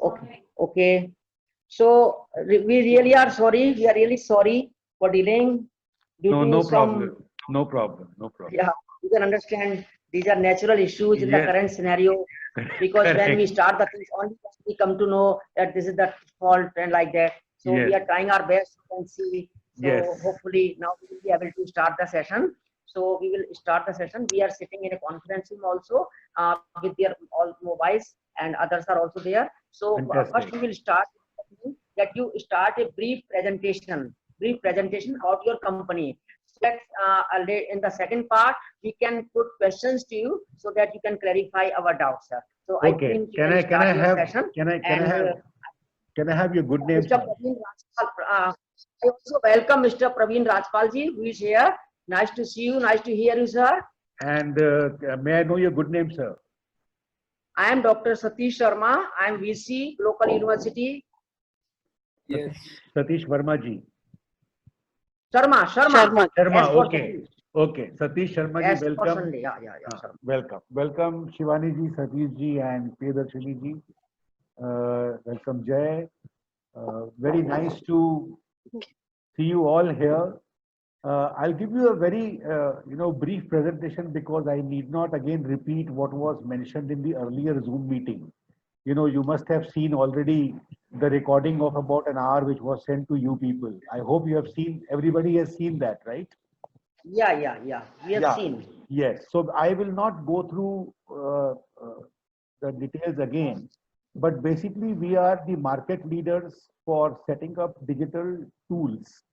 Okay. Okay. So we really are sorry. We are really sorry for delaying due No, to no some. problem. No problem. No problem. Yeah, you can understand these are natural issues in the Yes. current scenario. Because when we Correct. start the things, only we come to know that this is the fault and like that. So we Yes. are trying our best and see. So Yes. hopefully now we will be able to start the session. So we will start the session. We are sitting in a conference room also with their all mobiles, and others are also there. So first Fantastic. we will start that you start a brief presentation about your company. So that in the second part we can put questions to you so that you can clarify our doubts, sir. So I Okay. think you can start your session. Can I have your good name, Mr. sir? Praveen Rajpal, I also welcome Mr. Praveen Rajpal ji, who is here. Nice to see you. Nice to hear you, sir. And may I know your good name, sir? I am Dr. Satish Sharma. I am VC, local university. Yes. Satish Verma ji. Sharma. Sharma, S for okay. Satish. Okay. Satish Sharma S ji, for welcome. Sunday. Yeah. Welcome. Welcome Shivani ji, Satish ji and Priyadarshini ji. Welcome Jay. Very nice to see you all here. I'll give you a very brief presentation because I need not again repeat what was mentioned in the earlier Zoom meeting. You must have seen already the recording of about an hour which was sent to you people. I hope you have seen, everybody has seen that, right? Yeah. We have seen. Yes. So I will not go through the details again, but basically we are the market leaders for setting up digital tools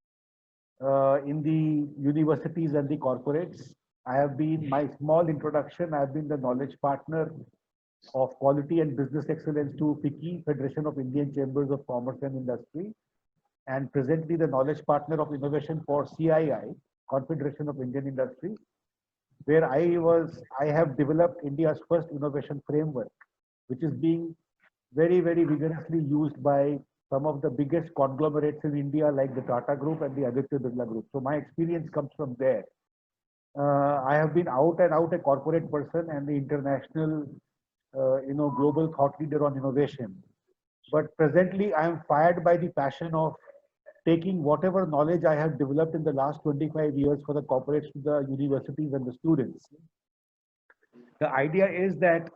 in the universities and the corporates. My small introduction, I have been the knowledge partner of quality and business excellence to FICCI, Federation of Indian Chambers of Commerce and Industry, and presently the knowledge partner of innovation for CII, Confederation of Indian Industry, where I have developed India's first innovation framework, which is being very, very vigorously used by some of the biggest conglomerates in India, like the Tata Group and the Aditya Birla Group. So my experience comes from there. I have been out and out a corporate person and the international, global thought leader on innovation. But presently, I am fired by the passion of taking whatever knowledge I have developed in the last 25 years for the corporates to the universities and the students. The idea is that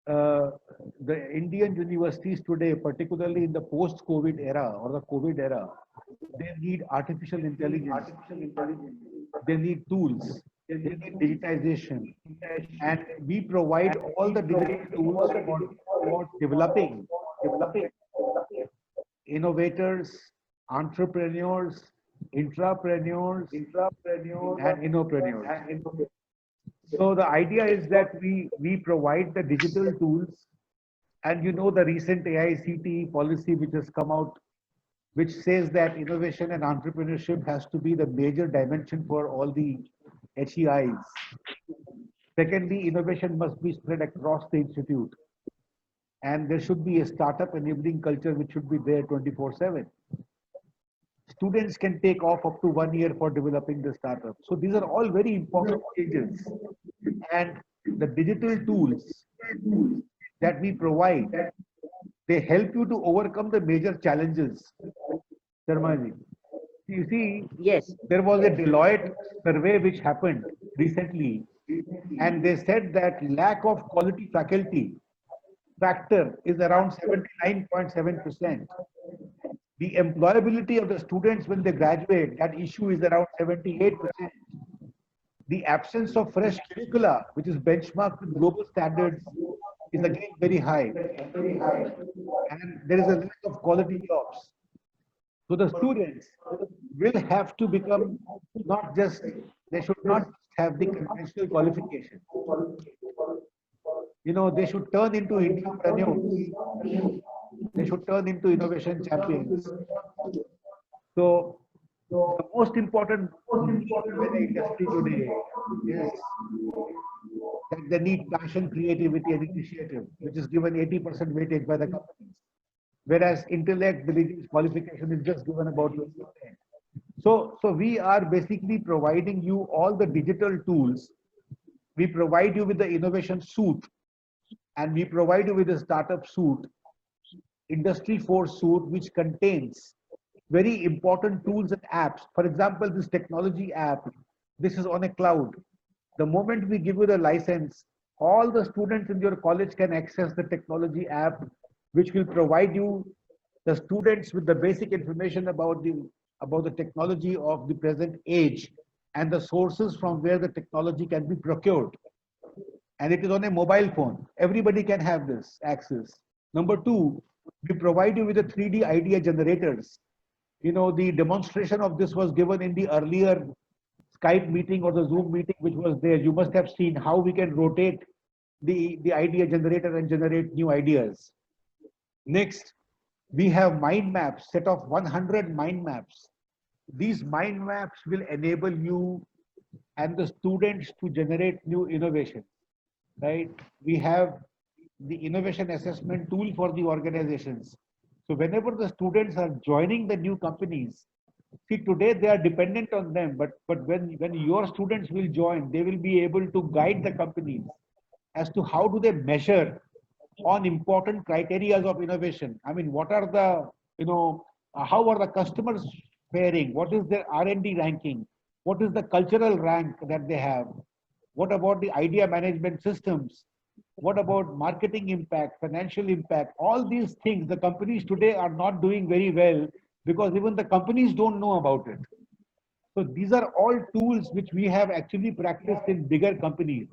the Indian universities today, particularly in the post-COVID era or the COVID era, they need artificial intelligence. They need tools. They need digitization. And we provide all the digital tools for developing innovators, entrepreneurs, intrapreneurs, and innopreneurs. So the idea is that we provide the digital tools, and the recent AICTE policy which has come out, which says that innovation and entrepreneurship has to be the major dimension for all the HEIs. Secondly, innovation must be spread across the institute, and there should be a startup enabling culture which should be there 24/7. Students can take off up to 1 year for developing the startup. So these are all very important changes. And the digital tools that we provide, they help you to overcome the major challenges. Sharmaji, you see, Yes. there was a Deloitte survey which happened recently, and they said that lack of quality faculty factor is around 79.7%. The employability of the students when they graduate, that issue is around 78%. The absence of fresh curricula, which is benchmarked with global standards, is again very high. And there is a lack of quality jobs. So the students will have to become they should not have the conventional qualification. They should turn into entrepreneurs. They should turn into innovation champions. So the most important need by the industry today is that they need passion, creativity, and initiative, which is given 80% weightage by the companies. Whereas intellect, diligence, qualification is just given about 20%. So we are basically providing you all the digital tools. We provide you with the innovation suite and we provide you with a startup suite, industry 4 suite, which contains very important tools and apps. For example, this technology app, this is on a cloud. The moment we give you the license, all the students in your college can access the technology app, which will provide you the students with the basic information about the technology of the present age and the sources from where the technology can be procured. And it is on a mobile phone. Everybody can have this access. Number two, we provide you with the 3D idea generators. The demonstration of this was given in the earlier Skype meeting or the Zoom meeting, which was there. You must have seen how we can rotate the idea generator and generate new ideas. Next, we have mind maps, set of 100 mind maps. These mind maps will enable you and the students to generate new innovation, right? We have the innovation assessment tool for the organizations. So whenever the students are joining the new companies, see, today they are dependent on them, but when your students will join, they will be able to guide the companies as to how do they measure on important criteria of innovation. I mean, what are the, how are the customers faring? What is their R&D ranking? What is the cultural rank that they have? What about the idea management systems? What about marketing impact, financial impact? All these things the companies today are not doing very well because even the companies don't know about it. So these are all tools which we have actually practiced in bigger companies.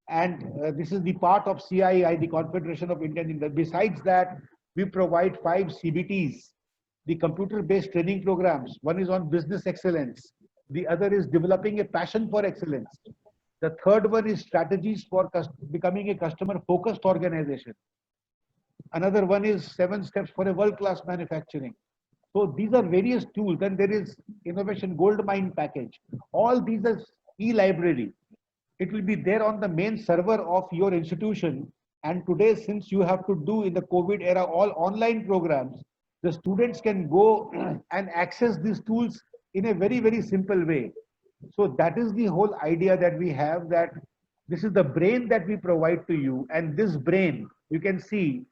And this is the part of CII, the Confederation of Indian Industry. Besides that, we provide 5 CBTs, the computer-based training programs. One is on business excellence. The other is developing a passion for excellence. The third one is strategies for becoming a customer-focused organization. Another one is 7 steps for a world-class manufacturing. So these are various tools. Then there is innovation gold mine package. All these are e-library. It will be there on the main server of your institution. And today, since you have to do in the COVID era all online programs, the students can go and access these tools in a very, very simple way. So that is the whole idea that we have, that this is the brain that we provide to you. And this brain, you can see,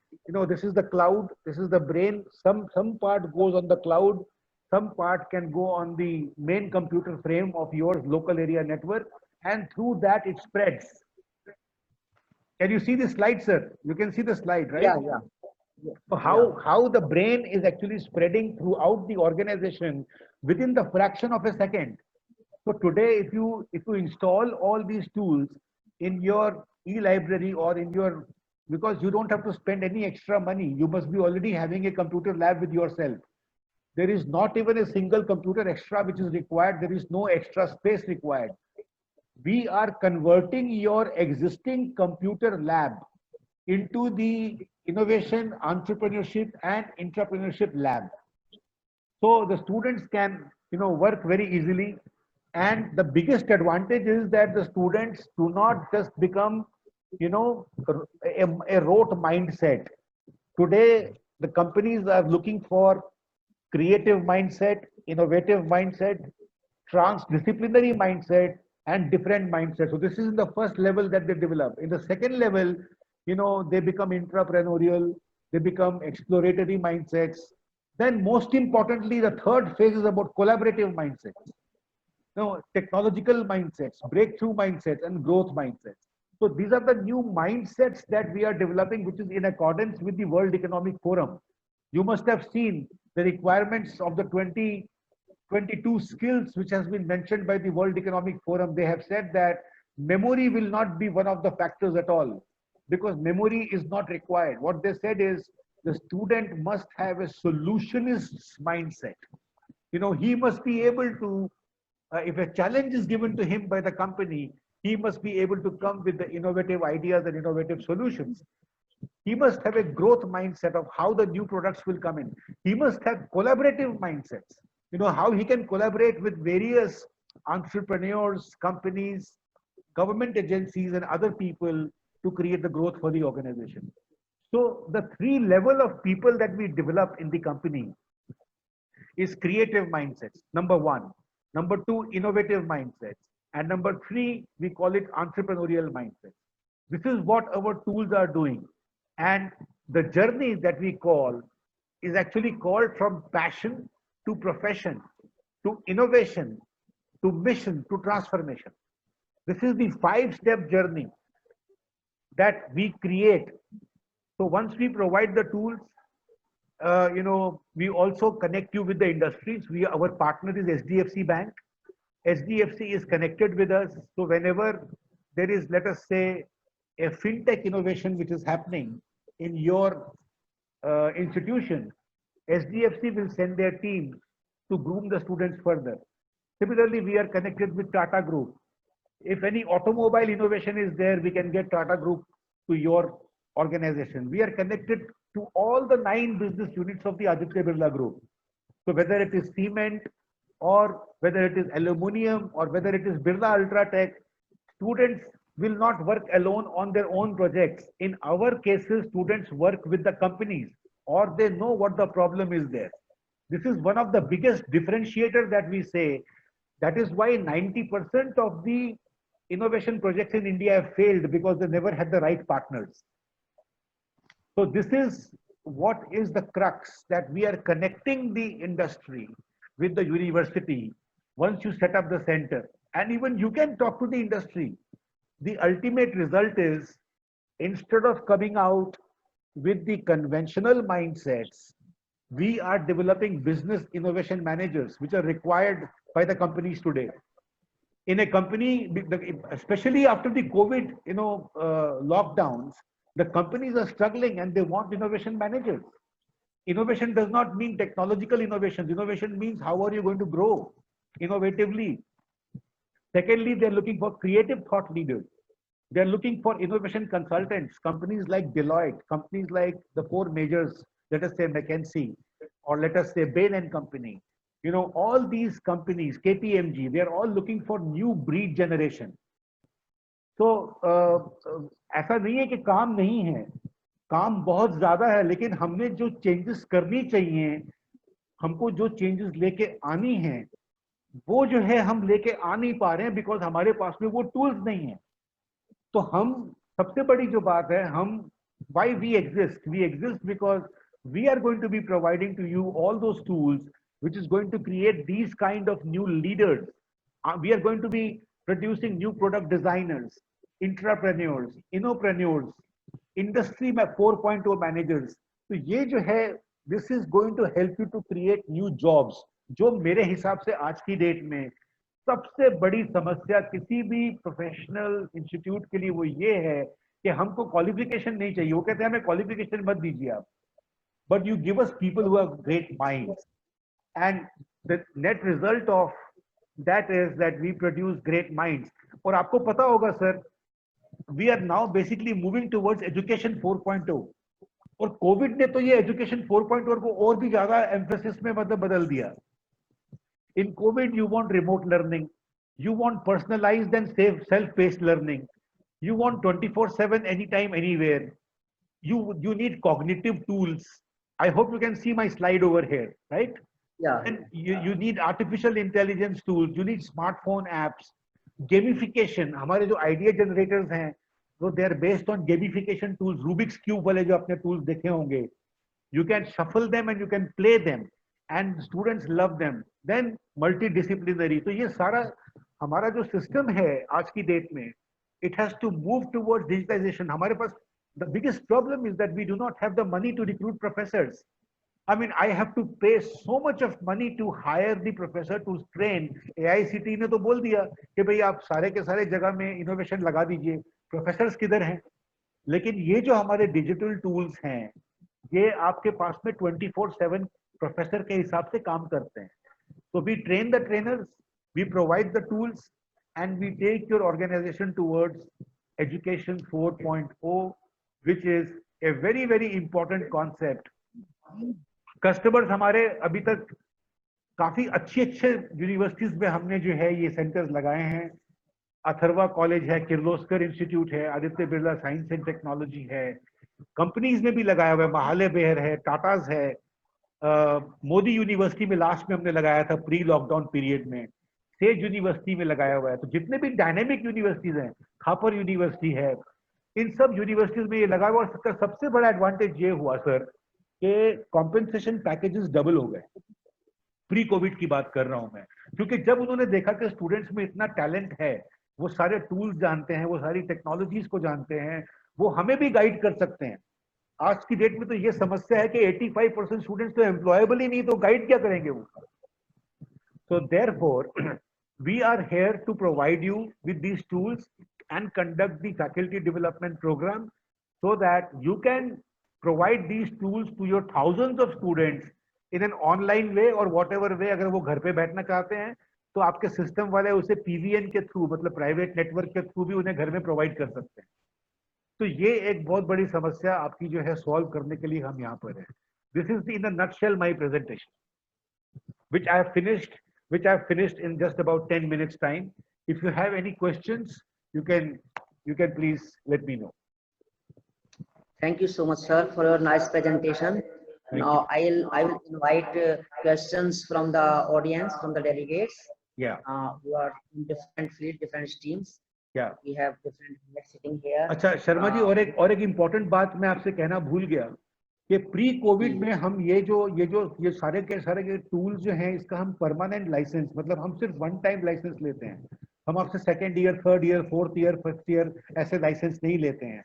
this is the cloud, this is the brain. Some part goes on the cloud, some part can go on the main computer frame of your local area network, and through that it spreads. Can you see the slide, sir? You can see the slide, right? Yeah. So how the brain is actually spreading throughout the organization within the fraction of a second. So today, if you install all these tools in your e-library or in your, because you don't have to spend any extra money, you must be already having a computer lab with yourself. There is not even a single computer extra which is required. There is no extra space required. We are converting your existing computer lab into the innovation, entrepreneurship, and entrepreneurship lab. So the students can, work very easily. And the biggest advantage is that the students do not just become, a rote mindset. Today, the companies are looking for creative mindset, innovative mindset, transdisciplinary mindset, and different mindset. So this is in the first level that they develop. In the second level, they become entrepreneurial, they become exploratory mindsets. Then most importantly, the third phase is about collaborative mindsets. Technological mindsets, breakthrough mindsets, and growth mindsets. So these are the new mindsets that we are developing, which is in accordance with the World Economic Forum. You must have seen the requirements of the 2022 skills, which has been mentioned by the World Economic Forum. They have said that memory will not be one of the factors at all, because memory is not required. What they said is the student must have a solutionist mindset. He must be able to, if a challenge is given to him by the company, he must be able to come with the innovative ideas and innovative solutions. He must have a growth mindset of how the new products will come in. He must have collaborative mindsets. How he can collaborate with various entrepreneurs, companies, government agencies, and other people to create the growth for the organization. So the 3 level of people that we develop in the company is creative mindsets, number 1. Number 2, innovative mindsets. And number 3, we call it entrepreneurial mindsets. This is what our tools are doing. And the journey that we call is actually called from passion to profession, to innovation, to mission, to transformation. This is the 5-step journey that we create. So once we provide the tools, we also connect you with the industries. Our partner is SDFC Bank. SDFC is connected with us. So whenever there is, let us say, a fintech innovation which is happening in your institution, SDFC will send their team to groom the students further. Similarly, we are connected with Tata Group. If any automobile innovation is there, we can get Tata Group to your organization. We are connected to all the 9 business units of the Aditya Birla Group. So whether it is cement or whether it is aluminum or whether it is Birla Ultratech, students will not work alone on their own projects. In our cases, students work with the companies or they know what the problem is there. This is one of the biggest differentiators that we say. That is why 90% of the innovation projects in India have failed, because they never had the right partners. So this is what is the crux, that we are connecting the industry with the university once you set up the center. And even you can talk to the industry. The ultimate result is, instead of coming out with the conventional mindsets, we are developing business innovation managers, which are required by the companies today. In a company, especially after the COVID, lockdowns, the companies are struggling and they want innovation managers. Innovation does not mean technological innovation. Innovation means how are you going to grow innovatively. Secondly, they're looking for creative thought leaders. They're looking for innovation consultants, companies like Deloitte, companies like the 4 majors, let us say McKinsey, or let us say Bain and Company. All these companies, KPMG, they're all looking for new breed generation. So ऐसा नहीं है कि काम नहीं है, काम बहुत ज्यादा है, लेकिन हमने जो चेंजेस करनी चाहिए, हमको जो चेंजेस लेके आनी है, वो जो है हम लेके आ नहीं पा रहे हैं, बिकॉज हमारे पास में वो टूल्स नहीं है. तो हम, सबसे बड़ी जो बात है, हम why we exist because we are going to be providing to you all those tools which is going to create these kind of new leaders. We are going to be producing new product designers, intrapreneurs, innopreneurs, industry 4.0 managers. तो ये जो है, this is going to help you to create new jobs. जो मेरे हिसाब से आज की डेट में सबसे बड़ी समस्या किसी भी प्रोफेशनल इंस्टीट्यूट के लिए वो ये है कि हमको क्वालिफिकेशन नहीं चाहिए. वो कहते हैं हमें क्वालिफिकेशन मत दीजिए आप, but you give us people who have great minds, and the net result of that is that we produce great minds. और आपको पता होगा sir, we are now basically moving towards education 4.0, और कोविड ने तो ये एजुकेशन 4.0 को और भी ज्यादा एम्फेसिस में मतलब बदल दिया. In COVID, you want remote learning, you want personalized and safe self-paced learning, you want 24/7 anytime, anywhere. You need cognitive tools. I hope you can see my slide over here, right? Yeah. And you need artificial intelligence tools, you need smartphone apps, gamification. हमारे जो idea generators हैं, so they are based on gamification tools. Rubik's Cube वाले जो आपने tools देखे होंगे, you can shuffle them and you can play them, and students love them. Then multidisciplinary. तो ये सारा हमारा जो system है आज की date में, it has to move towards digitization. हमारे पास the biggest problem is that we do not have the money to recruit professors. I mean, I have to pay so much of money to hire the professor to train. AICTE ने तो बोल दिया कि भाई आप सारे के सारे जगह में innovation लगा दीजिए, प्रोफेसर्स किधर हैं? लेकिन ये जो हमारे डिजिटल टूल्स हैं, ये आपके पास में 24/7 प्रोफेसर के हिसाब से काम करते हैं. So we train the trainers, we provide the tools, and we take your organization towards education 4.0, which is a very, very important concept. Customers हमारे अभी तक काफी अच्छे यूनिवर्सिटीज में हमने जो है ये सेंटर्स लगाए हैं. अथर्वा कॉलेज है, किर्लोस्कर इंस्टीट्यूट है, Aditya Birla science and technology है, कंपनीज में भी लगाया हुआ है, महाले बेहर है, टाटाज है, मोदी यूनिवर्सिटी में लास्ट में हमने लगाया था प्री लॉकडाउन पीरियड में, सेज यूनिवर्सिटी में लगाया हुआ है. तो जितने भी डायनेमिक यूनिवर्सिटीज हैं, खापर यूनिवर्सिटी है, इन सब यूनिवर्सिटीज में ये लगा हुआ, और इसका सबसे बड़ा एडवांटेज ये हुआ सर कि कॉम्पेंसेशन पैकेजेस डबल हो गए। प्री कोविड की बात कर रहा हूं मैं, क्योंकि जब उन्होंने देखा कि स्टूडेंट्स में इतना टैलेंट है, वो सारे टूल्स जानते हैं, वो सारी टेक्नोलॉजीज को जानते हैं, वो हमें भी गाइड कर सकते हैं। आज की डेट में तो ये समस्या है कि 85% स्टूडेंट्स तो एम्प्लॉयबल ही नहीं, तो गाइड क्या करेंगे वो। So therefore, we are here to provide you with these tools and conduct the faculty development program so that you can provide these tools to your thousands of students in an online way or whatever way. अगर वो घर पे बैठना चाहते हैं तो आपके system वाले उसे पीवीएन के थ्रू, मतलब प्राइवेट नेटवर्क के थ्रू भी उन्हें घर में प्रोवाइड कर सकते हैं। तो ये एक बहुत बड़ी समस्या आपकी जो है सॉल्व करने के लिए हम यहाँ पर हैं। This is in a nutshell my presentation which I have finished in just about 10 minutes time. If you have any questions, you can please let me know. Thank you so much, sir, for your nice presentation. Now I will invite questions from the audience, from the delegates. Yeah. Who are in different field, different streams. Yeah. We have different heads sitting here. अच्छा शर्मा जी, और एक important बात मैं आपसे कहना भूल गया कि प्री कोविड में हम ये सारे के टूल्स जो हैं, इसका हम परमानेंट लाइसेंस, मतलब हम सिर्फ वन टाइम लाइसेंस लेते हैं। हम आपसे second year, third year, fourth year, fifth year ऐसे लाइसेंस नहीं लेते हैं।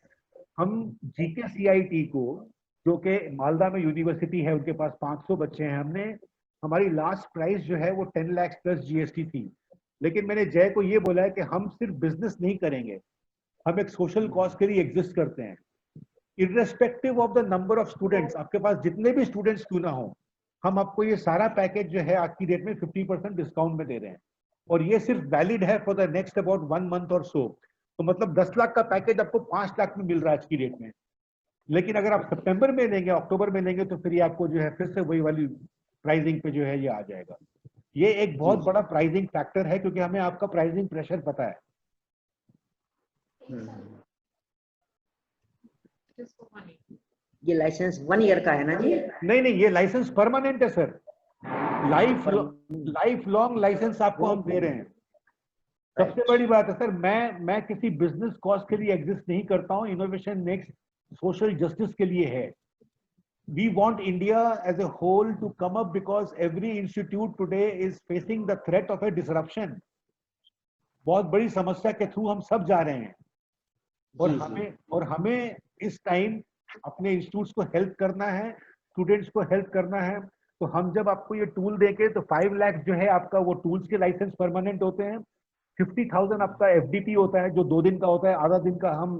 हम GKCIT को, जो कि मालदा में यूनिवर्सिटी है, उनके पास 500 बच्चे हैं, हमारी लास्ट प्राइस जो है वो 10 लाख प्लस GST थी। लेकिन मैंने जय को ये बोला है कि हम सिर्फ बिजनेस नहीं करेंगे, हम एक सोशल कॉज के लिए एग्जिस्ट करते हैं। Irrespective of the number of students, आपके पास जितने भी स्टूडेंट्स क्यों ना हो, हम आपको ये सारा पैकेज जो है आज की डेट में 50% डिस्काउंट में दे रहे हैं, और ये सिर्फ वैलिड है for the next about 1 month और सो। तो मतलब 10 लाख का पैकेज आपको 5 लाख में मिल रहा है आज की डेट में। लेकिन अगर आप सितंबर में लेंगे, अक्टूबर में लेंगे, तो फिर ये आपको जो है फिर से वही वाली प्राइसिंग पे जो है ये आ जाएगा। ये एक बहुत बड़ा प्राइसिंग फैक्टर है, क्योंकि हमें आपका प्राइसिंग प्रेशर पता है। ये लाइसेंस 1 ईयर का है ना जी? नहीं, ये लाइसेंस परमानेंट है सर। लाइफ लॉन्ग लाइसेंस आपको हम दे रहे हैं। सबसे बड़ी बात है सर, मैं किसी बिजनेस कॉज के लिए एग्जिस्ट नहीं करता हूं। इनोवेशन नेक्स्ट सोशल जस्टिस के लिए है। We want India as a whole to come up, because every institute today is facing the threat of a disruption. बहुत बड़ी समस्या के थ्रू हम सब जा रहे हैं, और हमें इस टाइम अपने इंस्टीट्यूट्स को हेल्प करना है, स्टूडेंट्स को हेल्प करना है। तो हम जब आपको ये टूल देंगे तो 5 लाख जो है आपका वो टूल्स के लाइसेंस परमानेंट होते हैं। 50,000 आपका FDP होता है, जो 2 दिन का होता है। आधा दिन का हम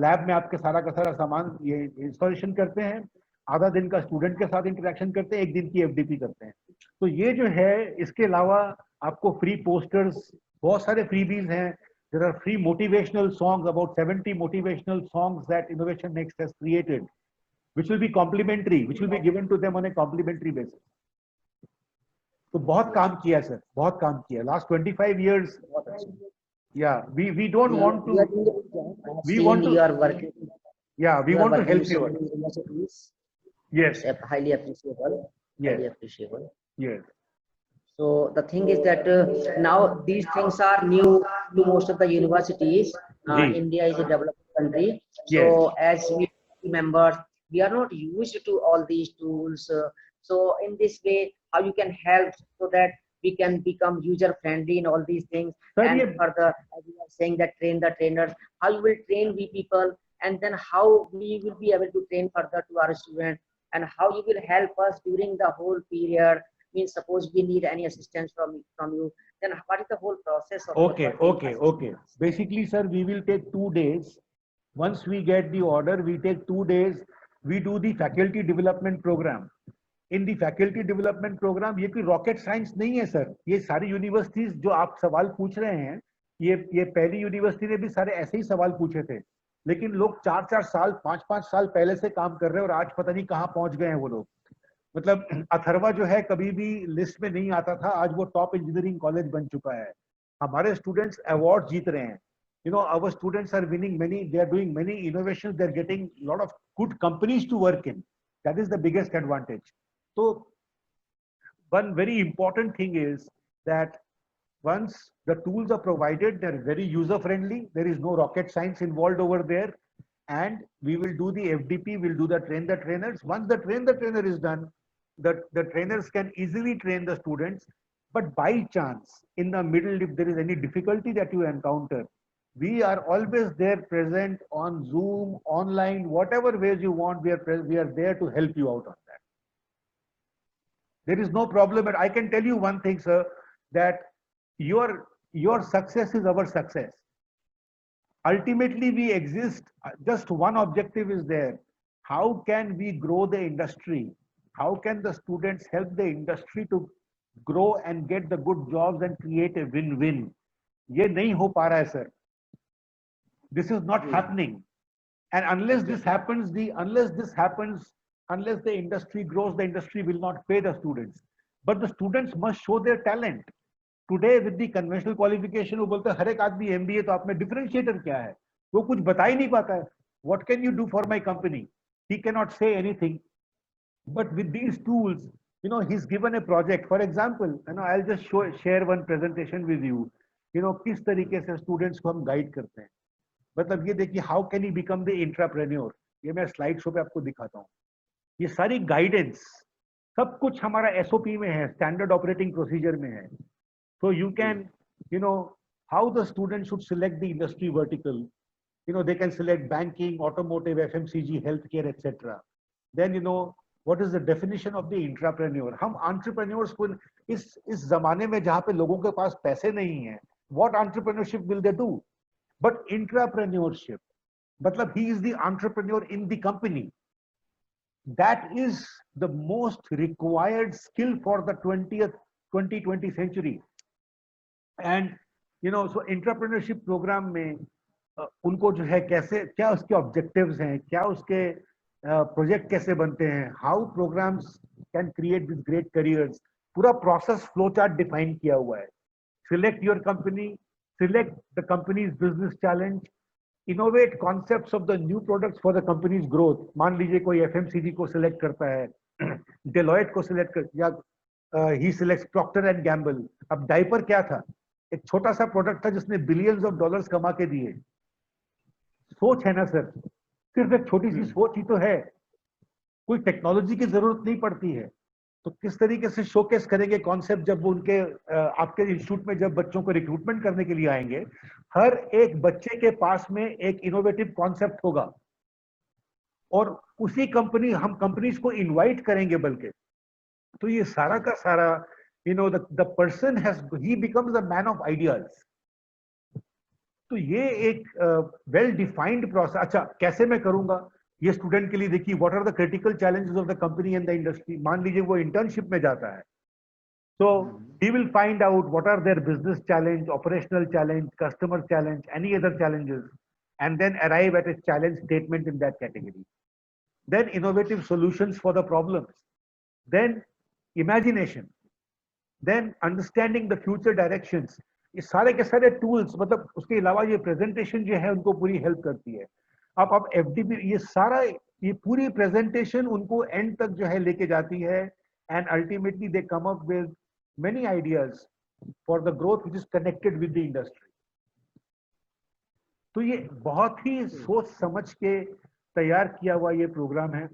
लैब में आपके सारा का सारा सामान ये इंस्टॉलेशन करते हैं, आधा दिन का स्टूडेंट के साथ इंटरेक्शन करते हैं, 1 दिन की FDP करते हैं। तो ये जो है, इसके अलावा आपको फ्री पोस्टर्स, बहुत सारे फ्रीबीज हैं। There are free motivational songs, about 70 motivational songs that Innovation Next has created, which will be complimentary, which will be given to them on a complimentary basis. तो बहुत काम किया सर, बहुत काम किया last 25 years. Yeah, we don't want to. We want to. You are working. Yeah, we want to help you. Yes. Highly appreciable. Yes. Highly appreciable. Yes. So the thing is that now these things are new to most of the universities. India is a developed country. So as we members, we are not used to all these tools. So in this way, how you can help so that we can become user friendly in all these things. And further, as you are saying that train the trainers, how you will train we people, and then how we will be able to train further to our students, and how you will help us during the whole period. Means suppose we need any assistance from you, then what is the whole process of okay. Basically sir, we will take 2 days. Once we get the order, we take 2 days. We do the faculty development program. In the faculty development program, ये कोई rocket science नहीं है sir. ये सारी universities जो आप सवाल पूछ रहे हैं, ये पहली यूनिवर्सिटी ने भी सारे ऐसे ही सवाल पूछे थे, लेकिन लोग 4-4 साल 5-5 साल पहले से काम कर रहे हैं, और आज पता नहीं कहाँ पहुंच गए हैं वो लोग। मतलब अथर्वा जो है कभी भी लिस्ट में नहीं आता था, आज वो टॉप इंजीनियरिंग कॉलेज बन चुका है। हमारे स्टूडेंट्स अवार्ड जीत रहे हैं। You know, our students are winning many, they are doing many innovations, they are getting a lot of good companies to work in. That is the biggest advantage. So one very important thing is that once the tools are provided, they're very user friendly, there is no rocket science involved over there, and we will do the FDP, we'll do the train the trainers. Once the trainer is done, the trainers can easily train the students. But by chance, in the middle, if there is any difficulty that you encounter, we are always there, present on Zoom, online, whatever ways you want, we are there to help you out on that. There is no problem. But I can tell you one thing, sir, that your success is our success. Ultimately, we exist, just one objective is there. How can we grow the industry? How can the students help the industry to grow and get the good jobs and create a win-win? ये नहीं हो पा रहा है, sir. This is not happening. And unless this happens, unless the industry grows, the industry will not pay the students. But the students must show their talent. Today with the conventional qualification, वो बोलते हैं हर एक आदमी MBA, तो आप में differentiator क्या है? वो कुछ बता ही नहीं पाता है. What can you do for my company? He cannot say anything. But with these tools, you know, he's given a project. For example, you know, I'll just share one presentation with you. You know, किस तरीके से students को हम guide करते हैं. मतलब ये देखिए, how can he become the intrapreneur? ये मैं स्लाइड शो पे आपको दिखाता हूँ. ये सारी गाइडेंस, सब कुछ हमारा SOP में है, स्टैंडर्ड ऑपरेटिंग प्रोसीजर में है. So you can, you know, how the student should select the industry vertical. You know, they can select banking, automotive, FMCG, healthcare, etc. Then, you know, what is the definition of the intrapreneur? हम entrepreneurs को इस जमाने में जहाँ पे लोगों के पास पैसे नहीं हैं, what entrepreneurship will they do? But intrapreneurship, मतलब he is the entrepreneur in the company. That is the most required skill for the 20th century. And you know, so entrepreneurship program में उनको जो है कैसे, क्या उसके objectives हैं, क्या उसके प्रोजेक्ट कैसे बनते हैं, how programs can create these great careers, पूरा process flow chart define किया हुआ है. Select your company, select the company's business challenge, innovate concepts of the new products for the company's growth. मान लीजिए कोई FMCG को select करता है, Deloitte को select कर, या he selects Procter and Gamble. अब डायपर क्या था? एक छोटा सा प्रोडक्ट था जिसने बिलियंस ऑफ डॉलर्स कमा के दिए. सोच है ना सर, सिर्फ एक छोटी सी सोच ही तो है, कोई टेक्नोलॉजी की जरूरत नहीं पड़ती है. तो किस तरीके से शोकेस करेंगे कॉन्सेप्ट जब वो उनके आपके इंस्टीट्यूट में जब बच्चों को रिक्रूटमेंट करने के लिए आएंगे, हर एक बच्चे के पास में एक इनोवेटिव कॉन्सेप्ट होगा और उसी हम कंपनीज को इनवाइट करेंगे. बल्कि तो ये सारा का सारा, you know, the person he becomes a man of ideas. तो ये एक well defined process. अच्छा, कैसे मैं करूंगा ये स्टूडेंट के लिए? देखिए, what are the critical challenges of the company and the industry. मान लीजिए वो इंटर्नशिप में जाता है, so he will find out what are their business challenge, operational challenge, customer challenge, any other challenges, and then arrive at a challenge statement in that category. Then innovative solutions for the problems, then imagination, then understanding the future directions. ये सारे के सारे tools, मतलब उसके अलावा ये presentation जो है उनको पूरी हेल्प करती है. अब FDP, ये सारा, ये पूरी प्रेजेंटेशन उनको एंड तक जो है लेके जाती है, and ultimately they come up with many ideas for the growth which is connected with the industry. तो ये बहुत ही सोच समझ के तैयार किया हुआ ये प्रोग्राम है.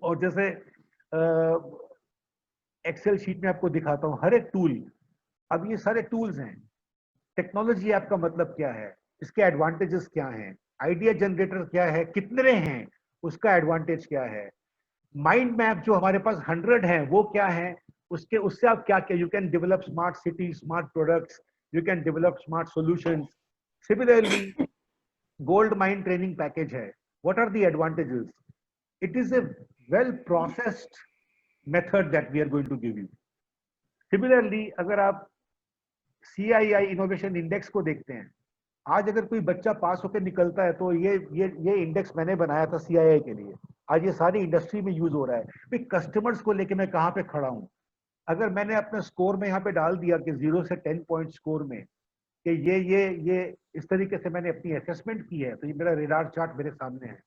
और जैसे एक्सेल शीट में आपको दिखाता हूं हर एक टूल. अब ये सारे टूल्स हैं. टेक्नोलॉजी ऐप का मतलब क्या है, इसके एडवांटेजेस क्या हैं, आइडिया जनरेटर क्या है, कितने हैं, उसका एडवांटेज क्या है, माइंड मैप जो हमारे पास 100 है वो क्या है, उससे आप क्या क्या, you can develop smart city, smart products, you can develop smart solutions. Similarly gold mine training package है. What are the advantages? It is a well processed method that we are going to give you. Similarly अगर आप CII innovation index को देखते हैं, आज अगर कोई बच्चा पास होकर निकलता है तो ये इंडेक्स मैंने बनाया था CII के लिए. आज ये सारी इंडस्ट्री में यूज हो रहा है. भाई कस्टमर्स को लेके मैं कहाँ पे खड़ा हूँ, अगर मैंने अपने स्कोर में यहाँ पे डाल दिया कि 0 से 10 पॉइंट स्कोर में कि ये इस तरीके से मैंने अपनी असेसमेंट की है, तो ये मेरा रेडार चार्ट मेरे सामने है,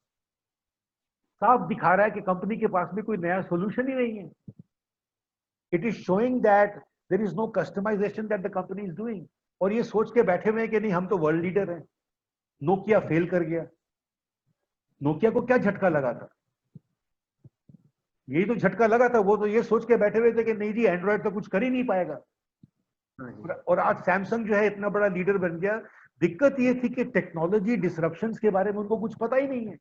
साफ दिखा रहा है कि कंपनी के पास में कोई नया सोल्यूशन ही नहीं है. It is showing that there is no customisation that the company is doing, और ये सोच के बैठे हुए हैं कि नहीं हम तो वर्ल्ड लीडर हैं। नोकिया फेल कर गया, नोकिया को क्या झटका लगा था? यही तो झटका लगा था, वो तो ये सोच के बैठे हुए थे कि नहीं जी एंड्रॉइड तो कुछ कर ही नहीं पाएगा। और आज सैमसंग जो है इतना बड़ा लीडर बन गया। दिक्कत ये थी कि टेक्नोलॉजी डिसरप्शंस के बारे में उनको कुछ पता ही नहीं है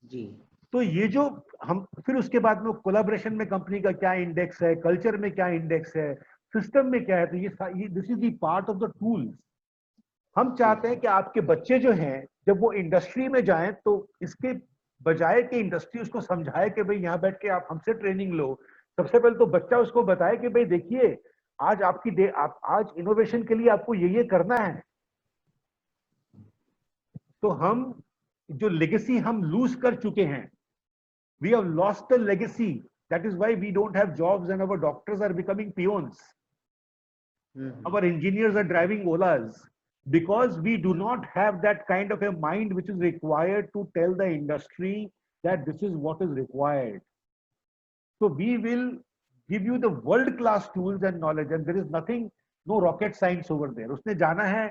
जी। तो ये जो हम फिर उसके बाद में कोलैबोरेशन में कंपनी का क्या इंडेक्स है, कल्चर में क्या इंडेक्स है, सिस्टम में क्या है, तो ये this is the part of the tools. हम चाहते हैं कि आपके बच्चे जो हैं जब वो इंडस्ट्री में जाएं तो इसके बजाय कि इंडस्ट्री उसको समझाए कि भाई यहाँ बैठ के आप हमसे ट्रेनिंग लो, सबसे पहले तो बच्चा उसको बताए कि भाई देखिए आज आप आज इनोवेशन के लिए आपको ये करना है। तो हम जो लेगेसी हम लूज कर चुके हैं, we have lost the legacy, that is why we don't have jobs and our doctors are becoming peons, our engineers are driving Olas, because we do not have that kind of a mind which is required to tell the industry that this is what is required. So we will give you the world class tools and knowledge, and there is nothing, no rocket science over there. उसने जाना है,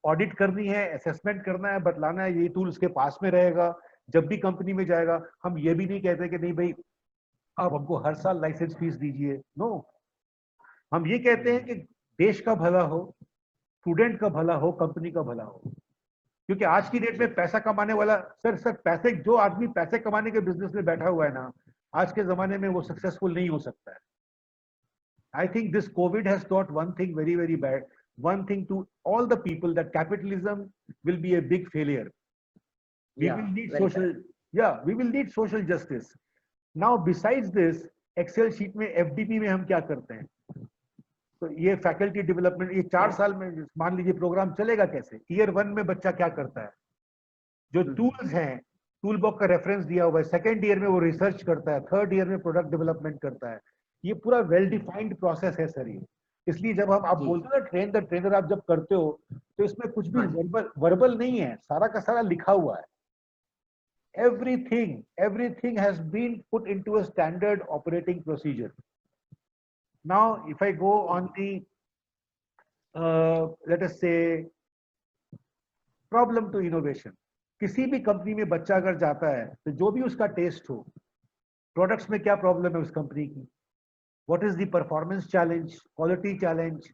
audit करनी है, assessment करना है, बतलाना है, ये tool उसके पास में रहेगा। जब भी कंपनी में जाएगा हम ये भी नहीं कहते कि नहीं भाई आप हमको हर साल लाइसेंस फीस दीजिए, नो। हम ये कहते हैं कि देश का भला हो, स्टूडेंट का भला हो, कंपनी का भला हो। क्योंकि आज की डेट में पैसा कमाने वाला सर पैसे, जो आदमी पैसे कमाने के बिजनेस में बैठा हुआ है ना, आज के जमाने में वो सक्सेसफुल नहीं हो सकता है। I think this Covid has taught one thing very very bad, one thing to all the people, that capitalism will be a big failure. We will need social, we will need social justice. Now besides this, Excel sheet में FDP में हम क्या करते हैं? तो ये faculty development, ये 4 साल में मान लीजिए प्रोग्राम चलेगा कैसे? ईयर 1 में बच्चा क्या करता है? जो टूल्स हैं, टूल बॉक्स का रेफरेंस दिया हुआ है, सेकेंड ईयर में वो रिसर्च करता है, थर्ड ईयर में प्रोडक्ट डेवलपमेंट करता है। ये पूरा वेल डिफाइंड प्रोसेस है सर ये। इसलिए जब आप बोलते हो ना ट्रेन द ट्रेनर, आप जब करते हो तो इसमें कुछ भी वर्बल नहीं है, सारा का सारा लिखा हुआ है। everything has been put into a standard operating procedure. Now if I go on the let us say problem to innovation, किसी भी कंपनी में बच्चा अगर जाता है तो जो भी उसका टेस्ट हो, प्रोडक्ट्स में क्या प्रॉब्लम है उस कंपनी की, what is the performance challenge, quality challenge,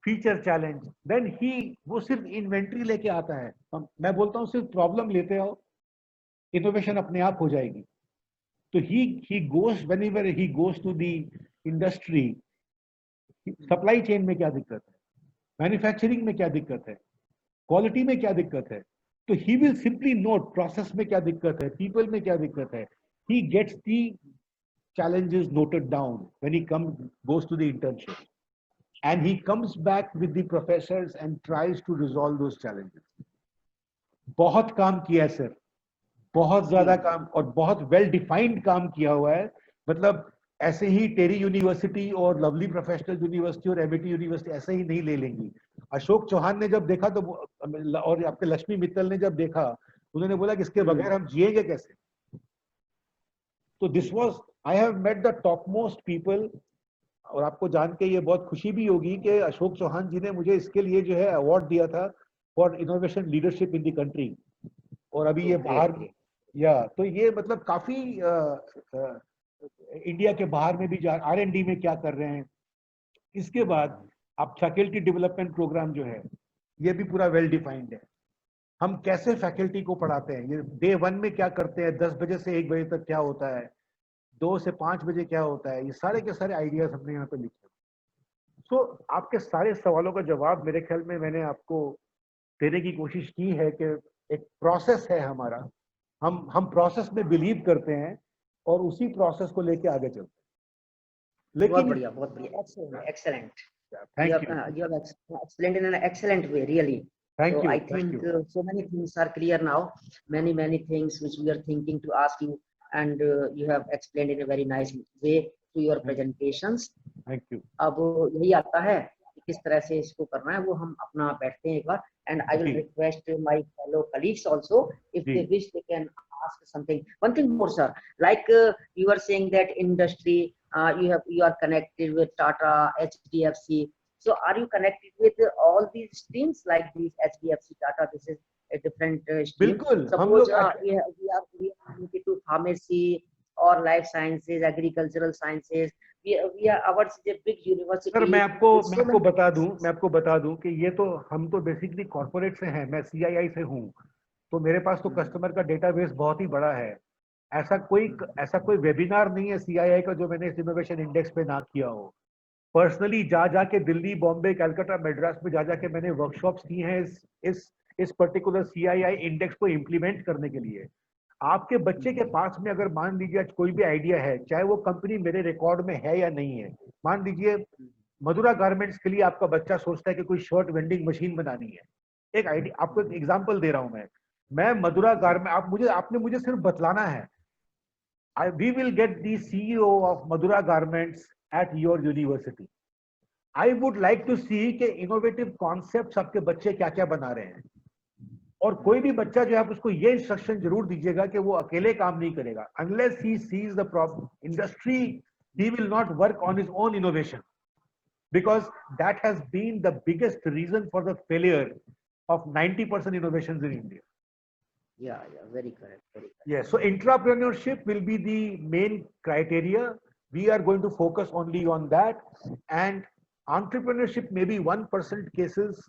feature challenge, then वो सिर्फ इन्वेंट्री लेके आता है। मैं बोलता हूँ सिर्फ प्रॉब्लम लेते हो, इनोवेशन अपने आप हो जाएगी। तो he goes whenever he goes to the industry, supply chain में क्या दिक्कत है, मैन्युफैक्चरिंग में क्या दिक्कत है, क्वालिटी में क्या दिक्कत है, तो he will simply note process में क्या दिक्कत है, पीपल में क्या दिक्कत है। he gets the challenges noted down when he goes to the internship, and he comes back with the professors and tries to resolve those challenges. बहुत काम किया है सर, बहुत ज्यादा काम, और बहुत वेल डिफाइंड काम किया हुआ है। मतलब ऐसे ही टेरी यूनिवर्सिटी और लवली प्रोफेशनल यूनिवर्सिटी और एमआईटी यूनिवर्सिटी ऐसे ही नहीं ले लेंगी। अशोक चौहान ने जब देखा तो और आपके लक्ष्मी मित्तल ने जब देखा, उन्होंने बोला कि इसके बगैर हम जिएंगे कैसे। तो this was, I have met the top most people, और आपको जान के ये बहुत खुशी भी होगी कि अशोक चौहान जी ने मुझे इसके लिए जो है अवार्ड दिया था for innovation leadership in the country. और अभी ये बाहर, तो ये मतलब काफी इंडिया के बाहर में भी R&D में क्या कर रहे हैं। इसके बाद आप फैकल्टी डेवलपमेंट प्रोग्राम जो है ये भी पूरा वेल डिफाइंड है। हम कैसे फैकल्टी को पढ़ाते हैं, ये डे 1 में क्या करते हैं, 10 बजे से 1 बजे तक क्या होता है, 2 से 5 बजे क्या होता है, ये सारे के सारे आइडियाज हमने यहाँ पे लिखे। सो आपके सारे सवालों का जवाब मेरे ख्याल में मैंने आपको देने की कोशिश की है कि एक प्रोसेस है हमारा, हम प्रोसेस में बिलीव करते हैं और उसी प्रोसेस को लेके आगे चलते हैं। लेकिन बहुत बढ़िया, excellent. Thank you. You have explained in an excellent way, really. Thank so you. I think so many things are clear now. Many things which we are thinking to ask you, and you have explained in a very nice way to your presentations. Thank you. अब यही आता है कि किस तरह से इसको करना है, वो हम अपना बैठते हैं एक बार, and I will request my fellow colleagues also, if they wish they can ask something. One thing more, sir, like you were saying that industry you are connected with Tata, HDFC. So are you connected with all these streams like these HDFC, Tata? This is a different stream. बिल्कुल हम Suppose लोग we are connected to pharmacy or life sciences, agricultural sciences. We are ours is a big university. Sir मैं with so many आपको बता दूं कि ये तो हम तो बेसिकली कॉर्पोरेट से हैं, मैं सीआईआई से हूँ, तो मेरे पास तो कस्टमर का डेटाबेस बहुत ही बड़ा है। ऐसा कोई वेबिनार नहीं है सीआईआई का जो मैंने इस इनोवेशन इंडेक्स पे ना किया हो। पर्सनली जा जाके दिल्ली, बॉम्बे, कलकत्ता, मद्रास में जा जाके मैंने वर्कशॉप्स की हैं इस पर्टिकुलर सीआईआई इंडेक्स को इम्प्लीमेंट करने के लिए। आपके बच्चे के पास में अगर मान लीजिए कोई भी आइडिया है, चाहे वो कंपनी मेरे रिकॉर्ड में है या नहीं है, मान लीजिए मधुरा गारमेंट्स के लिए आपका बच्चा सोचता है कि कोई शर्ट वेंडिंग मशीन बनानी है, एक आइडिया, आपको एक एग्जांपल दे रहा हूं मैं मधुरा गारमेंट, आपने मुझे सिर्फ बतलाना है, we will get the CEO of Madura Garments at your university. I would like to see कि innovative concepts आपके बच्चे क्या क्या बना रहे हैं, और कोई भी बच्चा जो है आप उसको ये इंस्ट्रक्शन जरूर दीजिएगा कि वो अकेले काम नहीं करेगा। Unless he sees the problem industry, he will not work on his own innovation, because that has been the biggest reason for the failure of 90% innovations in India. Yeah, very correct, very correct. Yes, so entrepreneurship will be the main criteria. We are going to focus only on that, and entrepreneurship may be 1% cases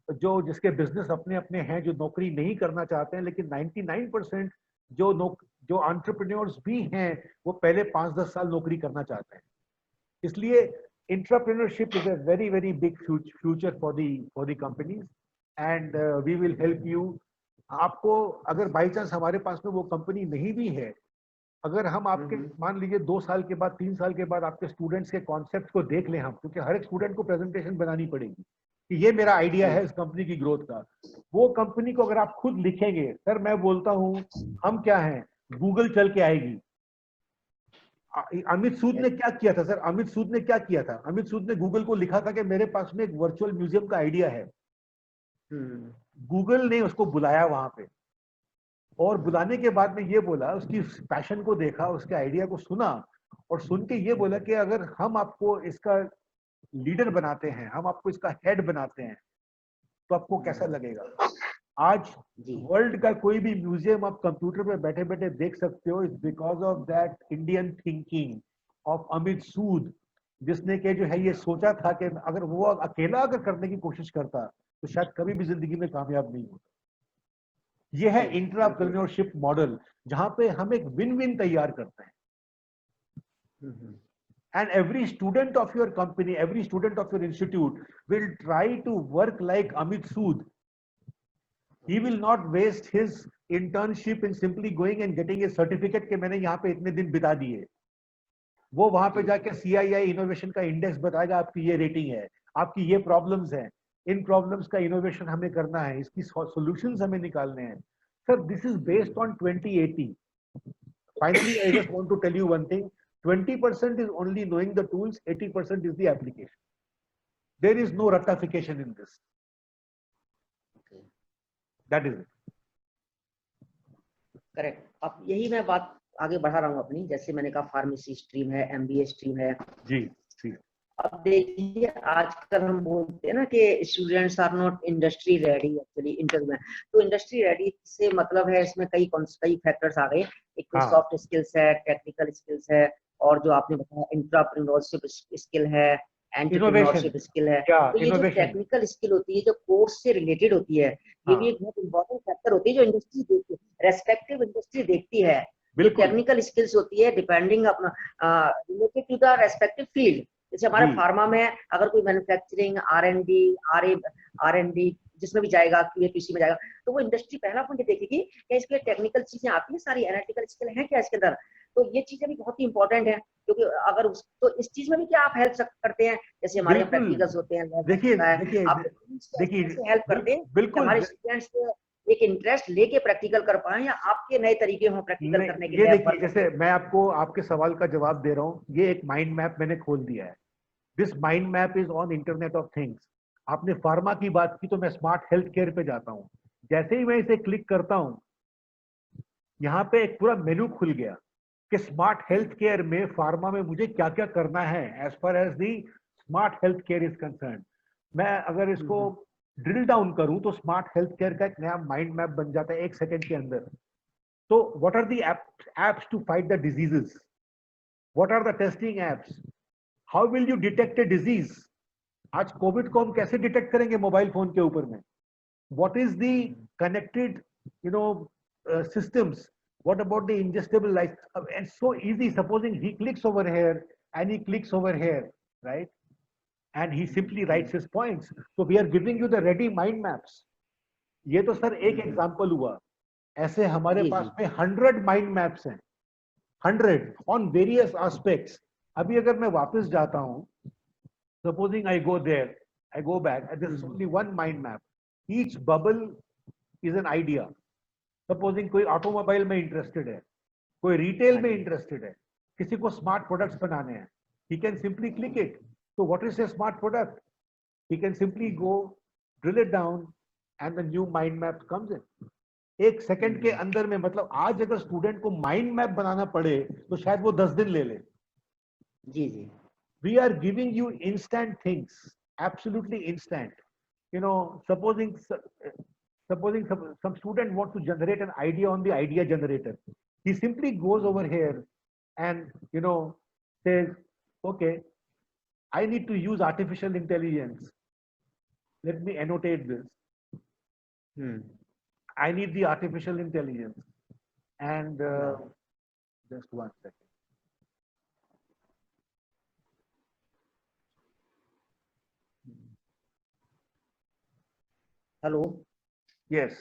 जो जिसके business अपने अपने हैं, जो नौकरी नहीं करना चाहते हैं, लेकिन 99% जो एंटरप्रेन्योर्स भी हैं वो पहले 5-10 साल नौकरी करना चाहते हैं। इसलिए entrepreneurship is a very very big future for the companies, and we will help you. आपको अगर बाई चांस हमारे पास में वो कंपनी नहीं भी है, अगर हम आपके मान लीजिए 2 साल के बाद 3 साल के बाद आपके स्टूडेंट्स के कॉन्सेप्ट को देख लें हम, क्योंकि हर एक स्टूडेंट को प्रेजेंटेशन बनानी पड़ेगी कि ये मेरा आइडिया है इस कंपनी की ग्रोथ का, वो कंपनी को अगर आप खुद लिखेंगे, सर मैं बोलता हूं हम क्या हैं, गूगल चल के आएगी। अमित सूद ने क्या किया था सर, अमित सूद ने गूगल को लिखा था कि मेरे पास में एक वर्चुअल म्यूजियम का आइडिया है। गूगल ने उसको बुलाया वहां पे, और बुलाने के बाद में ये बोला, उसकी पैशन को देखा, उसके आइडिया को सुना, और सुन के ये बोला कि अगर हम आपको इसका लीडर बनाते हैं, हम आपको इसका हेड बनाते हैं, तो आपको कैसा लगेगा। आज वर्ल्ड का कोई भी म्यूजियम आप कंप्यूटर पे बैठे बैठे देख सकते हो, it's because of that Indian thinking of Amit Sood, जिसने के जो है ये सोचा था कि अगर वो अकेला अगर करने की कोशिश करता तो शायद कभी भी जिंदगी में कामयाब नहीं होता। ये है एंटरप्रेन्योरशिप मॉडल, जहां पे हम एक विन विन तैयार करते हैं। And every student of your company, every student of your institute will try to work like Amit Sood. He will not waste his internship in simply going and getting a certificate कि मैंने यहाँ पे इतने दिन बिता दिए। वो वहां पे जाके CII इनोवेशन का इंडेक्स बताएगा, आपकी ये रेटिंग है, आपकी ये प्रॉब्लम्स हैं, इन प्रॉब्लम्स का इनोवेशन हमें करना है, इसकी सॉल्यूशंस हमें निकालने हैं। Sir, this is based on 2080। Finally, I just want to tell you one thing. 20% is only knowing the tools, 80% is the application. There is no ratification in this. Okay. That is it. Correct. अब यही मैं बात आगे बढ़ा रहा हूँ अपनी, जैसे मैंने कहा फार्मेसी स्ट्रीम है, MBA स्ट्रीम है। जी जी। अब देखिए आजकल हम बोलते हैं ना कि students are not industry ready actually interview में, तो इंडस्ट्री रेडी से मतलब है इसमें कई फैक्टर्स आ गए। एक तो सॉफ्ट स्किल्स है, टेक्निकल स्किल्स है, और जो आपने बताया एंटरप्रेन्योरशिप स्किल है, एंटरप्रेन्योरशिप स्किल है। तो ये जो टेक्निकल स्किल होती है, जो कोर्स से रिलेटेड होती है, ये भी एक बहुत इंपॉर्टेंट फैक्टर होती है जो इंडस्ट्री देखती है, रेस्पेक्टिव इंडस्ट्री देखती है। टेक्निकल स्किल्स होती है डिपेंडिंग अपना related to the respective field. जैसे हमारे फार्मा में अगर कोई मैन्युफैक्चरिंग, R&D जिसमें भी जाएगा, QA/QC में जाएगा, तो वो इंडस्ट्री पहला पॉइंट देखेगी क्या इसके टेक्निकल चीजें आती हैं, सारी एनालिटिकल स्किल है क्या इसके अंदर। तो ये चीजें भी बहुत ही इंपॉर्टेंट है, क्योंकि अगर तो इस चीज में भी क्या आप हेल्प करते हैं, जैसे हमारे यहाँ प्रैक्टिकल्स होते हैं, देखिए हेल्प करते हैं हमारे स्टूडेंट्स को एक इंटरेस्ट लेके प्रैक्टिकल कर पाए, या आपके नए तरीके हों प्रैक्टिकल करने के लिए। देखिए, जैसे मैं आपको आपके सवाल का जवाब दे रहा हूँ, ये एक माइंड मैप मैंने खोल दिया है। This mind map is on internet of things. आपने फार्मा की बात की तो मैं स्मार्ट हेल्थ केयर पे जाता हूँ, जैसे ही मैं इसे क्लिक करता हूँ, यहाँ पे एक पूरा मेनू खुल गया। कि स्मार्ट हेल्थ केयर में, फार्मा में मुझे क्या क्या करना है as far as the smart health care is concern. मैं अगर इसको ड्रिल डाउन करूं तो स्मार्ट हेल्थ केयर का एक नया माइंड मैप बन जाता है 1 सेकंड के अंदर। तो what are the apps to fight the diseases, what are the testing apps, how will you detect a disease. आज कोविड को हम कैसे डिटेक्ट करेंगे मोबाइल फोन के ऊपर में, what is the connected, you know, systems, what about the ingestible life, and so easy, supposing he clicks over here and he clicks over here, right, and he simply writes his points, so we are giving you the ready mind maps। ये तो sir एक example हुआ, ऐसे हमारे जी, पास में 100 mind maps हैं, 100 on various aspects. अभी अगर मैं वापस जाता हूं, supposing I go there, I go back, and there is only one mind map, each bubble is an idea। Supposing कोई ऑटोमोबाइल में इंटरेस्टेड है, कोई रिटेल में इंटरेस्टेड है, किसी को स्मार्ट प्रोडक्ट्स बनाने हैं, he can simply click it। so what is a smart product, he can simply go drill it down and the new mind map comes in। 1 second के अंदर में, मतलब आज अगर स्टूडेंट को माइंड मैप बनाना पड़े तो शायद वो 10 दिन ले ले। जी जी। We are giving you instant things, absolutely instant। You know, supposing some student wants to generate an idea on the idea generator, he simply goes over here and, you know, says, okay, I need to use artificial intelligence, let me annotate this, I need the artificial intelligence, and just 1 second। Hello. Yes,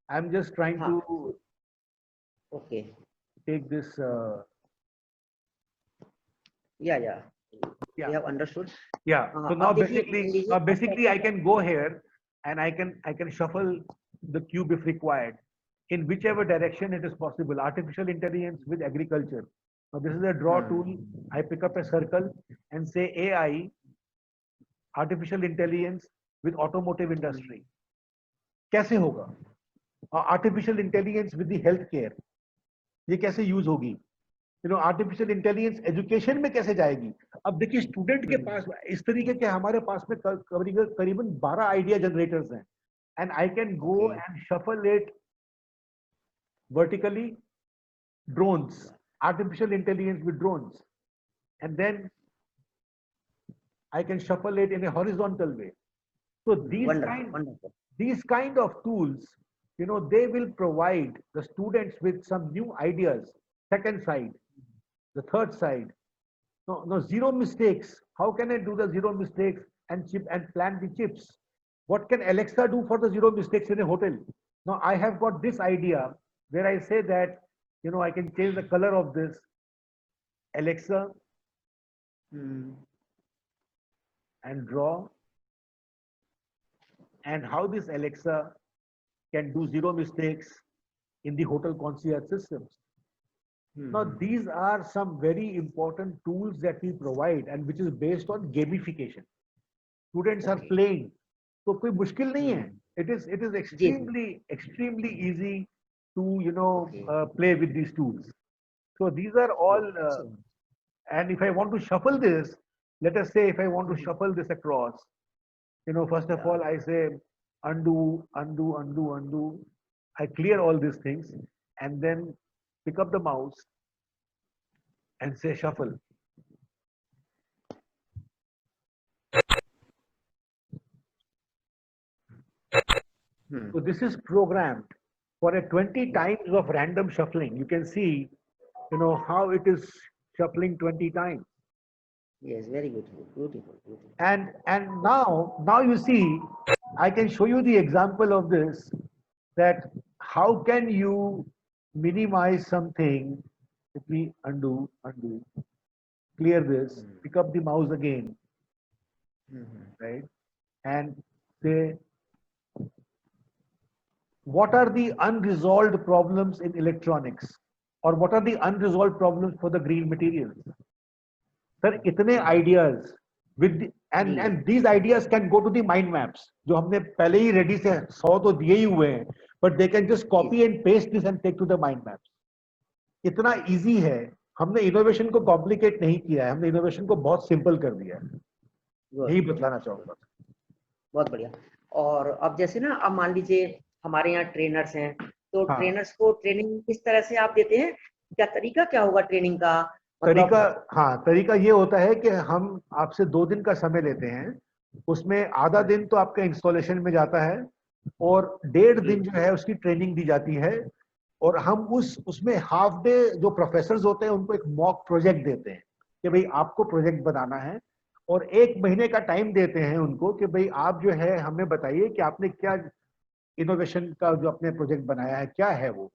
I'm just trying हाँ, to okay. take this yeah, Yeah. we have understood। Yeah. So now अब देखिए basically, individual I can go here and I can shuffle the cube if required in whichever direction it is possible. Artificial intelligence with agriculture. Now this is a draw tool. I pick up a circle and say AI, artificial intelligence with automotive industry। कैसे होगा? Artificial intelligence with the healthcare, ये कैसे use होगी? You know, artificial intelligence education में कैसे जाएगी? अब देखिए स्टूडेंट के पास इस तरीके के हमारे पास में करीबन 12 आइडिया जनरेटर्स हैं, and I can go and shuffle it vertically, drones, artificial intelligence with drones, and then I can shuffle it in a horizontal way। So these kind of tools, you know, they will provide the students with some new ideas, second side, the third side। No zero mistakes। How can I do the zero mistakes and plan the chips? What can Alexa do for the zero mistakes in a hotel? Now I have got this idea where I say that, you know, I can change the color of this, Alexa, and draw, and how this Alexa can do zero mistakes in the hotel concierge systems। Now these are some very important tools that we provide and which is based on gamification। Students are playing, so कोई मुश्किल नहीं है। It is extremely easy to, you know, play with these tools। So these are all and if I want to shuffle this, let us say if I want to shuffle this across, you know, first of all I say undo, I clear all these things and then pick up the mouse and say shuffle। So this is programmed for a 20 times of random shuffling। You can see, you know, how it is shuffling 20 times। Yes, very beautiful। And now you see, I can show you the example of this, that how can you minimize something. Let me undo, clear this, pick up the mouse again, right, and say what are the unresolved problems in electronics, or what are the unresolved problems for the green materials। Sir, इतने ideas with and these ideas can go to the mind maps जो हमने पहले ही ready से 100 तो दिए ही हुए हैं, but they can just copy and paste this and take to the mind maps। इतना easy है हमने इनोवेशन को कॉम्प्लिकेट नहीं किया है, हमने इनोवेशन को बहुत सिंपल कर दिया है, यही बतलाना चाहूंगा। बहुत बढ़िया। और अब जैसे ना, अब मान लीजिए हमारे यहाँ ट्रेनर्स हैं, तो हाँ। ट्रेनर्स को ट्रेनिंग किस तरह से आप देते हैं? क्या तरीका क्या होगा ट्रेनिंग का? तरीका, हाँ, तरीका ये होता है कि हम आपसे 2 दिन का समय लेते हैं, उसमें आधा दिन तो आपका इंस्टॉलेशन में जाता है और 1.5 दिन जो है उसकी ट्रेनिंग दी जाती है, और हम उसमें हाफ डे जो प्रोफेसर्स होते हैं उनको एक मॉक प्रोजेक्ट देते हैं कि भाई आपको प्रोजेक्ट बनाना है, और 1 महीने का टाइम देते हैं उनको कि भाई आप जो है हमें बताइए कि आपने क्या इनोवेशन का जो अपने प्रोजेक्ट बनाया है क्या है वो।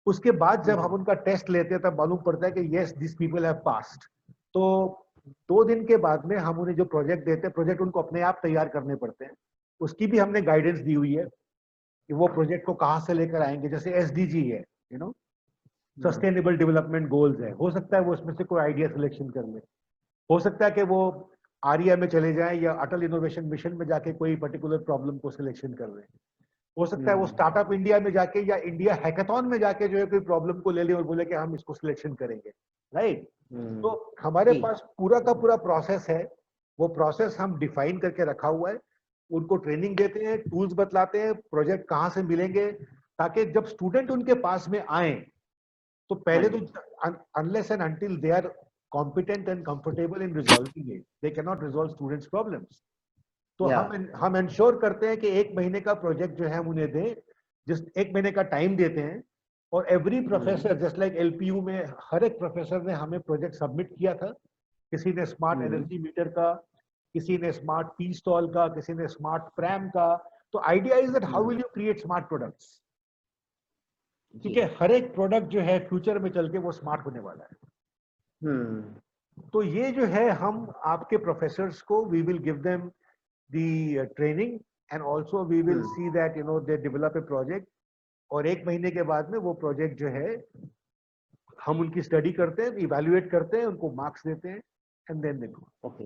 उसके बाद जब हम उनका टेस्ट लेते हैं तब मालूम पड़ता है कि yes this people have passed. तो 2 दिन के बाद में हम उन्हें जो प्रोजेक्ट देते हैं, प्रोजेक्ट उनको अपने आप तैयार करने पड़ते हैं, उसकी भी हमने गाइडेंस दी हुई है कि वो प्रोजेक्ट को कहाँ से लेकर आएंगे। जैसे SDG है, you know, sustainable development goals है, हो सकता है वो उसमें से कोई आइडिया सिलेक्शन कर ले, हो सकता है कि वो आर्या में चले जाएं या अटल इनोवेशन मिशन में जाके कोई पर्टिकुलर प्रॉब्लम को सिलेक्शन कर लें, हो सकता है वो स्टार्टअप इंडिया में जाके या इंडिया हैकाथॉन में जाके जो है कोई प्रॉब्लम को ले ले और बोले कि हम इसको सिलेक्शन करेंगे, राइट। तो हमारे पास पूरा का पूरा प्रोसेस है, वो प्रोसेस हम डिफाइन करके रखा हुआ है, उनको ट्रेनिंग देते हैं, टूल्स बतलाते हैं, प्रोजेक्ट कहाँ से मिलेंगे, ताकि जब स्टूडेंट उनके पास में आए तो पहले तो unless and until they are competent and comfortable in resolving it, they can not resolve students problems. तो हम इंश्योर करते हैं कि 1 महीने का प्रोजेक्ट जो है हम उन्हें दें, जिस 1 महीने का टाइम देते हैं, और every professor just like LPU में हर एक प्रोफेसर ने हमें प्रोजेक्ट सबमिट किया था, किसी ने स्मार्ट एनर्जी मीटर का, किसी ने स्मार्ट टी स्टॉल का, किसी ने स्मार्ट प्रैम का। तो idea is that how will you create smart products, क्योंकि हर एक प्रोडक्ट जो है फ्यूचर में चल के वो स्मार्ट होने वाला है। तो ये जो है हम आपके प्रोफेसर्स को we will give them the training and also we will see that you know they develop a project, और 1 महीने के बाद में वो प्रोजेक्ट जो है हम उनकी स्टडी करते हैं, इवैल्यूएट करते हैं, उनको मार्क्स देते हैं and then they go. Okay.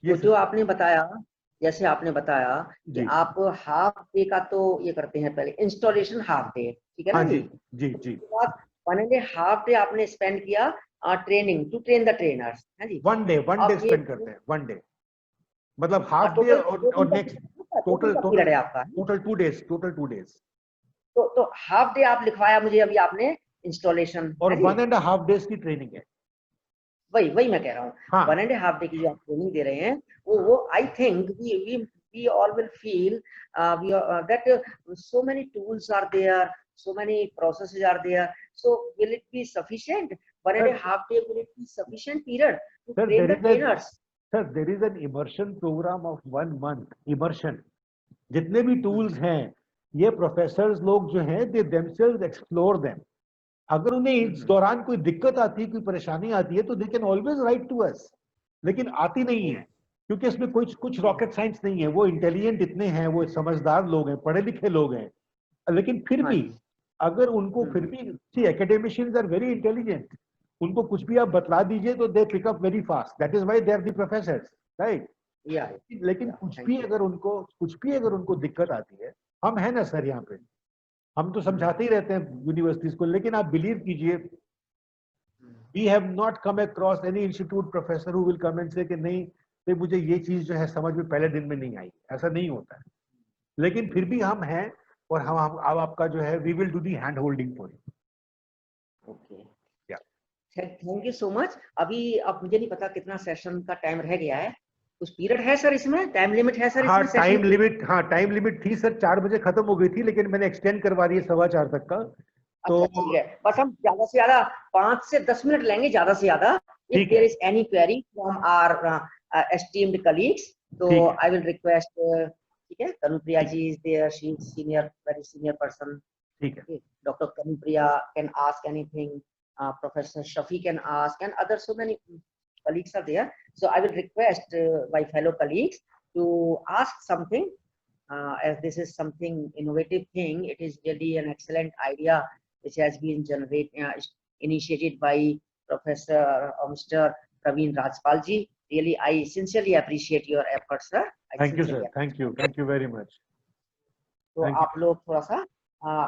ये जो आपने बताया, जैसे आपने बताया कि आप हाफ डे का तो ये करते हैं, पहले इंस्टॉलेशन हाफ डे, ठीक है ना? जी जी जी। 1.5 डे आपने स्पेंड किया training to train the trainers, है जी? 1 डे स्पेंड करते हैं, 1 डे मतलब हाफ डे और नेक्स्ट टोटल है आपका, टोटल 2 डेज, टोटल 2 डेज। तो हाफ डे आप लिखवाया मुझे अभी आपने इंस्टॉलेशन, और 1.5 डेज की ट्रेनिंग है। वही मैं कह रहा हूँ, 1.5 डे की जो आप ट्रेनिंग दे रहे हैं, वो I think we all will feel that so many tools are there, so many processes are there, so will it be sufficient? 1.5 day, will it be sufficient period to train the trainers? Sir, there is an immersion program of 1 month immersion। जितने भी tools हैं ये professors लोग जो हैं they themselves explore them। अगर उन्हें इस दौरान कोई दिक्कत आती है, कोई परेशानी आती है, तो they can always write to us, लेकिन आती नहीं है क्योंकि इसमें कुछ रॉकेट साइंस नहीं है। वो इंटेलिजेंट इतने हैं, वो समझदार लोग हैं, पढ़े लिखे लोग हैं, लेकिन फिर भी अगर उनको फिर भी एकेडमिशियंस आर वेरी इंटेलिजेंट, उनको कुछ भी आप बतला दीजिए तो they pick up very fast, that is why they are the professors, right. लेकिन कुछ भी अगर उनको दिक्कत आती है, हम है ना सर यहाँ पे, हम तो समझाते ही रहते हैं यूनिवर्सिटीज को, लेकिन आप बिलीव कीजिए we have not come across any institute professor who will come and say कि नहीं तो मुझे ये चीज जो है समझ में पहले दिन में नहीं आई, ऐसा नहीं होता है। लेकिन फिर भी हम हैं और हम अब आपका जो है we will do the hand holding for you. Okay, thank you so much. अभी अब मुझे नहीं पता कितना सेशन का टाइम रह गया है, कुछ पीरियड है सर इसमें, टाइम लिमिट है सर? हाँ, टाइम लिमिट थी सर, 4 बजे खत्म हो गई थी, लेकिन मैंने एक्सटेंड करवा दी है 4:15 तक का। तो ठीक है, बस हम ज्यादा से ज्यादा 5 से 10 मिनट लेंगे, ज्यादा से ज्यादा। If there is any query from our esteemed colleagues, so I will request, ठीक है, Kanupriya ji is there, she is senior, very senior person, ठीक है। Dr. Kanupriya can ask anything, Professor Shafi can ask, and other so many colleagues are there, so I will request my fellow colleagues to ask something, as this is something innovative thing. It is really an excellent idea which has been initiated by Professor Mr. Praveen Rajpal ji. Really, I sincerely appreciate your efforts, sir. Thank you, sir. Thank you very much. तो आप लोग थोड़ा सा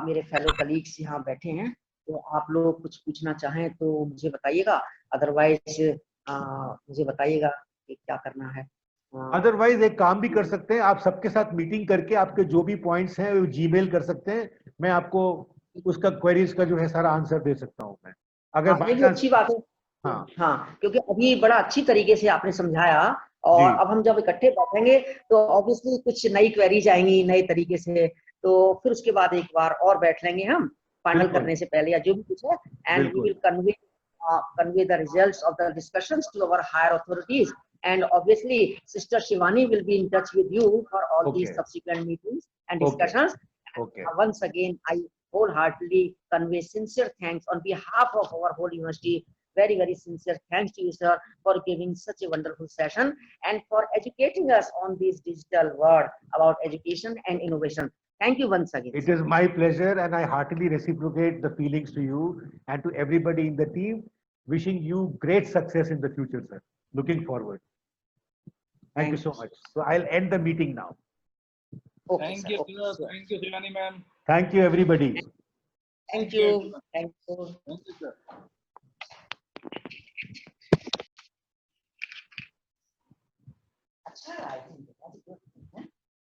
मेरे fellow colleagues यहाँ बैठे हैं, तो आप लोग कुछ पूछना चाहें तो मुझे बताइएगा, अदरवाइज मुझे बताइएगा कि क्या करना है। अदरवाइज एक काम भी कर सकते हैं, आप सबके साथ मीटिंग करके आपके जो भी पॉइंट्स हैं वो जीमेल कर सकते हैं, मैं आपको उसका क्वेरीज का जो है सारा आंसर दे सकता हूं मैं, अगर हाँ, ये बाय भी चांस। अच्छी बात है। हाँ हाँ, क्योंकि अभी बड़ा अच्छी तरीके से आपने समझाया, जी और अब हम जब इकट्ठे बैठेंगे तो ऑब्वियसली कुछ नई क्वेरीज आएंगी नए तरीके से, तो फिर उसके बाद एक बार और बैठ लेंगे हम फाइनल बिल्कुल करने से पहले या जो भी कुछ है, एंड वी बिल्कुल will convey the results of the discussions to our higher authorities, and obviously Sister Shivani will be in touch with you for all these okay subsequent meetings and okay discussions. Okay Once again, I wholeheartedly convey sincere thanks on behalf of our whole university. Very, very sincere thanks to you, sir, for giving such a wonderful session and for educating us on this digital world about education and innovation. Thank you once again, It sir. is my pleasure, and I heartily reciprocate the feelings to you and to everybody in the team. Wishing you great success in the future, sir. Looking forward. Thank you Thank so you, sir. much. So I'll end the meeting now. Okay, Thank sir. you, Okay, sir. sure. Thank you, Shivani ma'am. Thank you, everybody. Thank you, you. everyone. Thank you. Thank you, sir. अच्छा, I think.